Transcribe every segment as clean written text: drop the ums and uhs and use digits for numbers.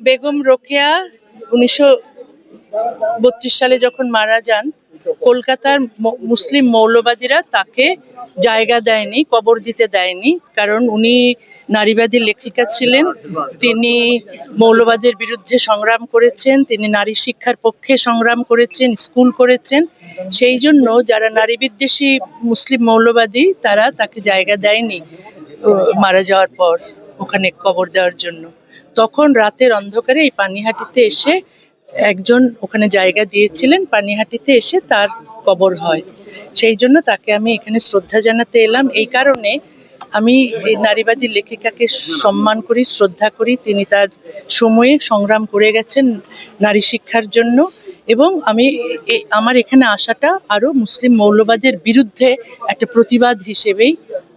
বেগম রোকেয়া 1932 সালে যখন মারা যান, কলকাতার মুসলিম মৌলবাদীরা তাকে জায়গা দেয়নি, কবর দিতে দেয়নি, কারণ উনি নারীবাদী লেখিকা ছিলেন। তিনি মৌলবাদের বিরুদ্ধে সংগ্রাম করেছেন, তিনি নারী শিক্ষার পক্ষে সংগ্রাম করেছেন, স্কুল করেছেন। সেই জন্য যারা নারী বিদ্বেষী মুসলিম মৌলবাদী তারা তাকে জায়গা দেয়নি মারা যাওয়ার পর ওখানে কবর দেওয়ার জন্য। তখন রাতের অন্ধকারে এই পানিহাটিতে এসে একজন ওখানে জায়গা দিয়েছিলেন, পানিহাটিতে এসে তার কবর হয়। সেই জন্য তাকে আমি এখানে শ্রদ্ধা জানাতে এলাম। এই কারণে আমি এই নারীবাদী লেখিকাকে সম্মান করি, শ্রদ্ধা করি। তিনি তার সময়ে সংগ্রাম করে গেছেন নারী শিক্ষার জন্য, এবং আমি আমার এখানে আসাটা আরো মুসলিম মৌলবাদের বিরুদ্ধে একটা প্রতিবাদ হিসেবেই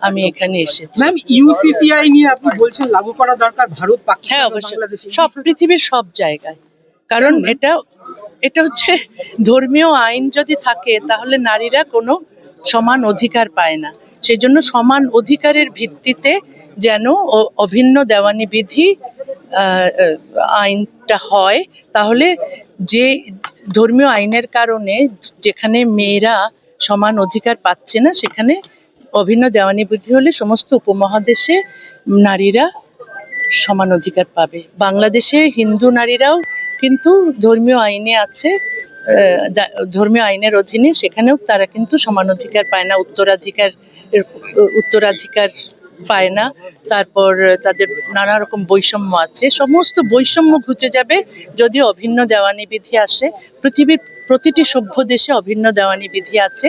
আমি এখানে এসেছি। ম্যাম, ইউসিসিআই নিয়ে আপনি বলছেন লাগু করা দরকার ভারত পাকিস্তান। হ্যাঁ, অবশ্যই, সব পৃথিবীর সব জায়গায়। কারণ এটা হচ্ছে ধর্মীয় আইন যদি থাকে তাহলে নারীরা কোনো সমান অধিকার পায় না। সেই জন্য সমান অধিকারের ভিত্তিতে যেন অভিন্ন দেওয়ানি বিধি আইনটা হয়, তাহলে যে ধর্মীয় আইনের কারণে যেখানে মেয়েরা সমান অধিকার পাচ্ছে না সেখানে অভিন্ন দেওয়ানি বিধি হলে সমস্ত উপমহাদেশে নারীরা সমান অধিকার পাবে। বাংলাদেশে হিন্দু নারীরাও কিন্তু ধর্মীয় আইনে আছে, ধর্মীয় আইনের অধীনে সেখানেও তারা কিন্তু সমান অধিকার পায় না, উত্তরাধিকার পায় না। তারপর তাদের নানা রকম বৈষম্য আছে। সমস্ত বৈষম্য ঘুচে যাবে যদি অভিন্ন দেওয়ানি বিধি আসে। পৃথিবীর প্রতিটি সভ্য দেশে অভিন্ন দেওয়ানি বিধি আছে।